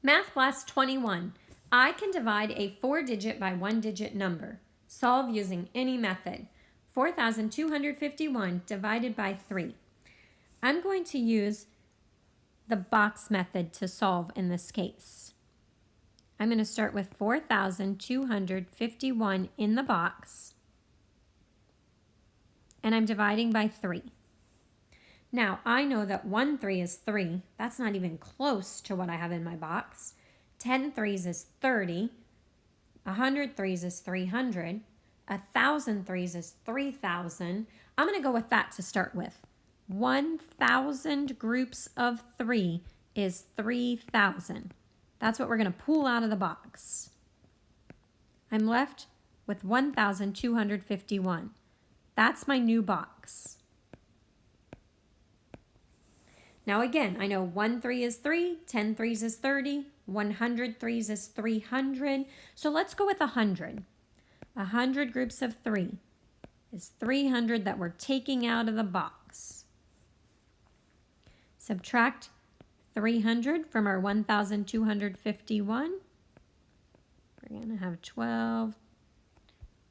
Math Blast 21. I can divide a 4-digit by 1-digit number. Solve using any method. 4,251 divided by 3. I'm going to use the box method to solve in this case. I'm going to start with 4,251 in the box, and I'm dividing by 3. Now, I know that 1 3 is 3. That's not even close to what I have in my box. 10 threes is 30. 100 threes is 300. 1,000 threes is 3,000. I'm going to go with that to start with. 1,000 groups of 3 is 3,000. That's what we're going to pull out of the box. I'm left with 1,251. That's my new box. Now again, I know 1 3 is 3, 10 threes is 30, 100 threes is 300. So let's go with 100. 100 groups of 3 is 300 that we're taking out of the box. Subtract 300 from our 1,251. We're going to have 12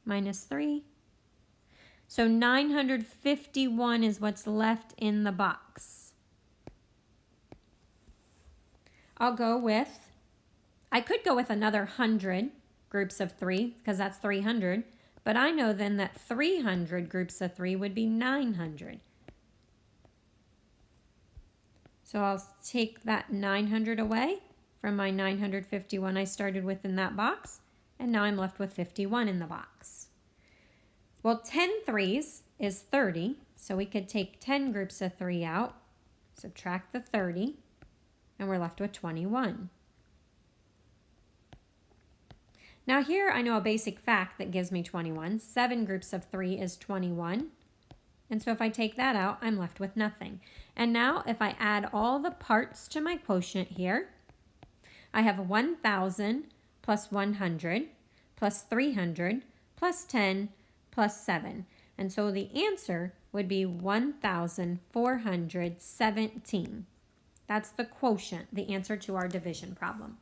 minus 3. So 951 is what's left in the box. I could go with another 100 groups of 3 because that's 300. But I know then that 300 groups of 3 would be 900. So I'll take that 900 away from my 951 I started with in that box. And now I'm left with 51 in the box. Well, 10 threes is 30. So we could take 10 groups of 3 out, subtract the 30, and we're left with 21. Now here I know a basic fact that gives me 21. 7 groups of 3 is 21. And so if I take that out, I'm left with nothing. And now if I add all the parts to my quotient here, I have 1,000 plus 100 plus 300 plus 10 plus 7. And so the answer would be 1,417. That's the quotient, the answer to our division problem.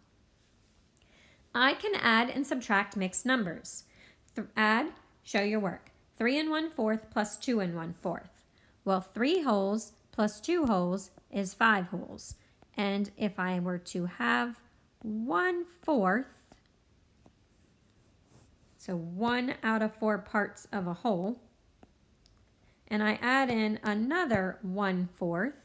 I can add and subtract mixed numbers. Add, show your work. 3 1/4 plus 2 1/4. Well, 3 wholes plus 2 wholes is 5 wholes. And if I were to have 1/4, so 1 out of 4 parts of a whole, and I add in another 1/4,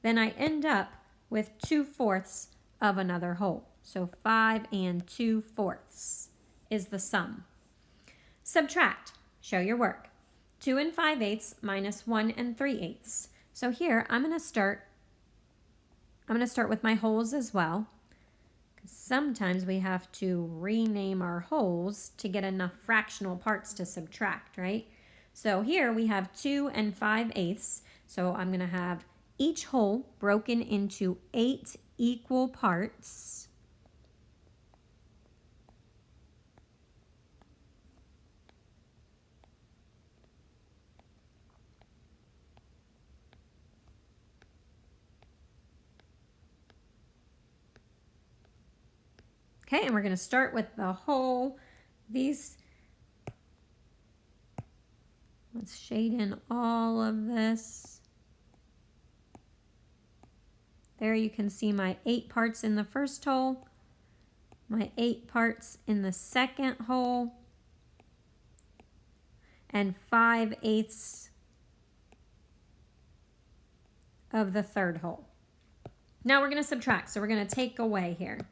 then I end up with 2/4 of another whole. So 5 2/4 is the sum. Subtract, show your work. 2 5/8 minus 1 3/8. So here I'm going to start with my wholes as well. Sometimes we have to rename our wholes to get enough fractional parts to subtract, right? So here we have 2 5/8. So I'm going to have each whole broken into 8 equal parts. Okay, and we're going to start with the whole. Let's shade in all of this. There you can see my 8 parts in the first hole, my 8 parts in the second hole, and 5/8 of the third hole. Now we're going to subtract, so we're going to take away here.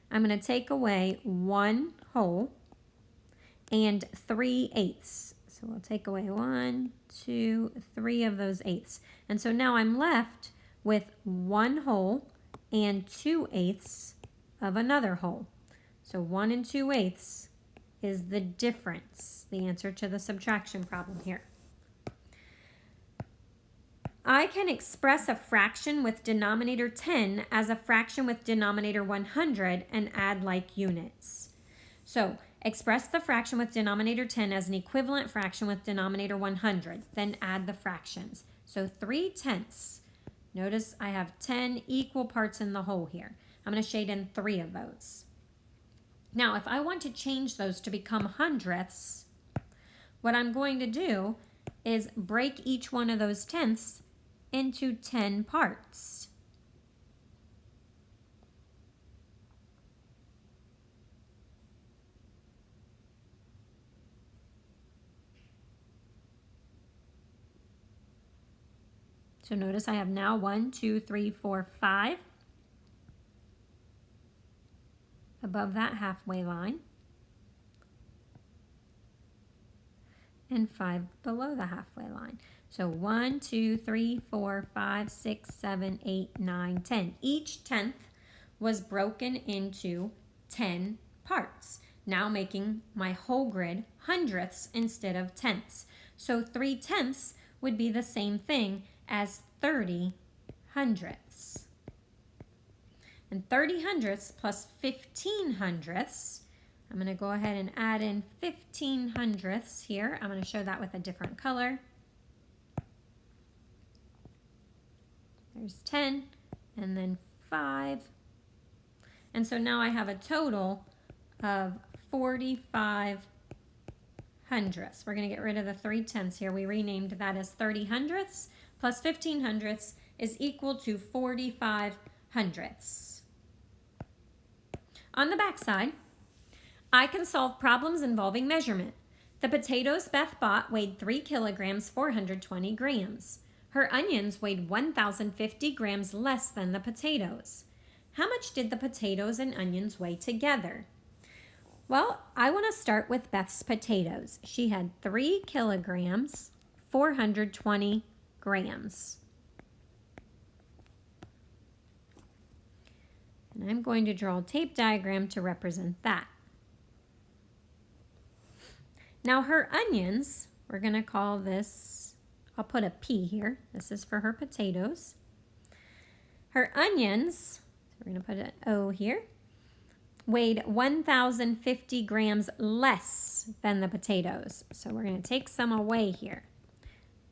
I'm going to take away 1 whole and 3/8. So we'll take away 1, 2, 3 of those 8ths. And so now I'm left with 1 whole and 2/8 of another whole. So 1 2/8 is the difference, the answer to the subtraction problem here. I can express a fraction with denominator 10 as a fraction with denominator 100 and add like units. So express the fraction with denominator 10 as an equivalent fraction with denominator 100, then add the fractions. So 3/10 Notice I have 10 equal parts in the whole here. I'm going to shade in 3 of those. Now, if I want to change those to become hundredths, what I'm going to do is break each one of those tenths into 10 parts. So notice I have now 1, 2, 3, 4, 5 above that halfway line and 5 below the halfway line. So 1, 2, 3, 4, 5, 6, 7, 8, 9, 10. Each tenth was broken into 10 parts, now making my whole grid hundredths instead of tenths. So 3 tenths would be the same thing as 30 hundredths. And 30 hundredths plus 15 hundredths, I'm going to go ahead and add in 15 hundredths here. I'm going to show that with a different color. There's 10 and then 5. And so now I have a total of 45 hundredths. We're going to get rid of the 3 tenths here. We renamed that as 30 hundredths plus 15 hundredths is equal to 45 hundredths. On the back side, I can solve problems involving measurement. The potatoes Beth bought weighed 3 kilograms, 420 grams. Her onions weighed 1,050 grams less than the potatoes. How much did the potatoes and onions weigh together? Well, I want to start with Beth's potatoes. She had 3 kilograms, 420 grams. And I'm going to draw a tape diagram to represent that. Now her onions, we're going to call this, I'll put a P here. This is for her potatoes. Her onions, so we're going to put an O here, weighed 1,050 grams less than the potatoes. So we're going to take some away here.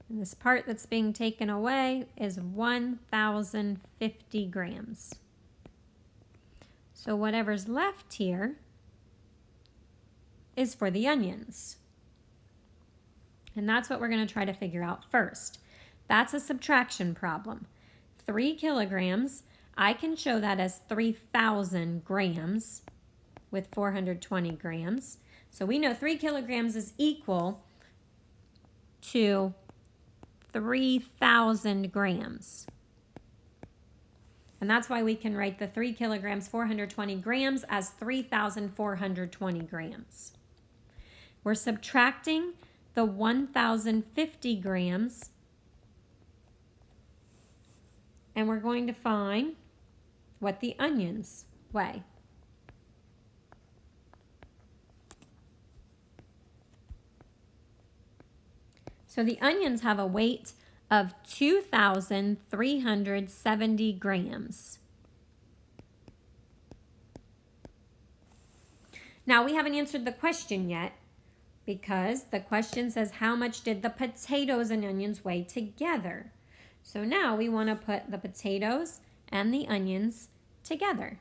And this part that's being taken away is 1,050 grams. So whatever's left here is for the onions. And that's what we're going to try to figure out first. That's a subtraction problem. 3 kilograms, I can show that as 3,000 grams with 420 grams. So we know 3 kilograms is equal to 3,000 grams. And that's why we can write the 3 kilograms, 420 grams as 3,420 grams. We're subtracting the 1,050 grams, and we're going to find what the onions weigh. So the onions have a weight of 2,370 grams. Now we haven't answered the question yet because the question says how much did the potatoes and onions weigh together? So now we want to put the potatoes and the onions together.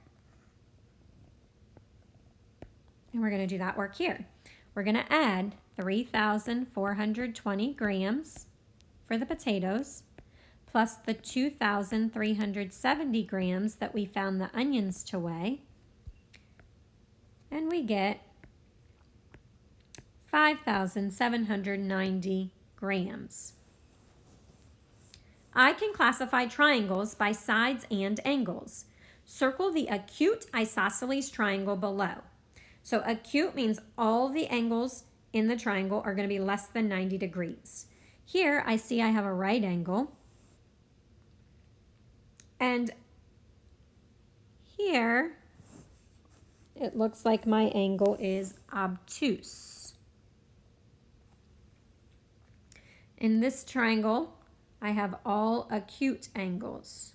And we're going to do that work here. We're going to add 3,420 grams for the potatoes plus the 2,370 grams that we found the onions to weigh. And we get 5,790 grams. I can classify triangles by sides and angles. Circle the acute isosceles triangle below. So acute means all the angles in the triangle are going to be less than 90 degrees. Here I see I have a right angle. And here it looks like my angle is obtuse. In this triangle, I have all acute angles.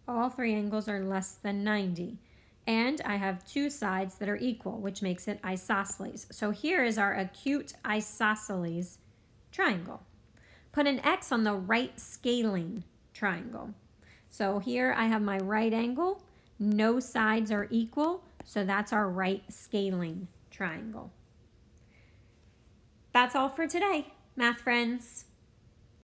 All 3 angles are less than 90. And I have 2 sides that are equal, which makes it isosceles. So here is our acute isosceles triangle. Put an X on the right scaling triangle. So here I have my right angle. No sides are equal, so that's our right scaling triangle. That's all for today, math friends.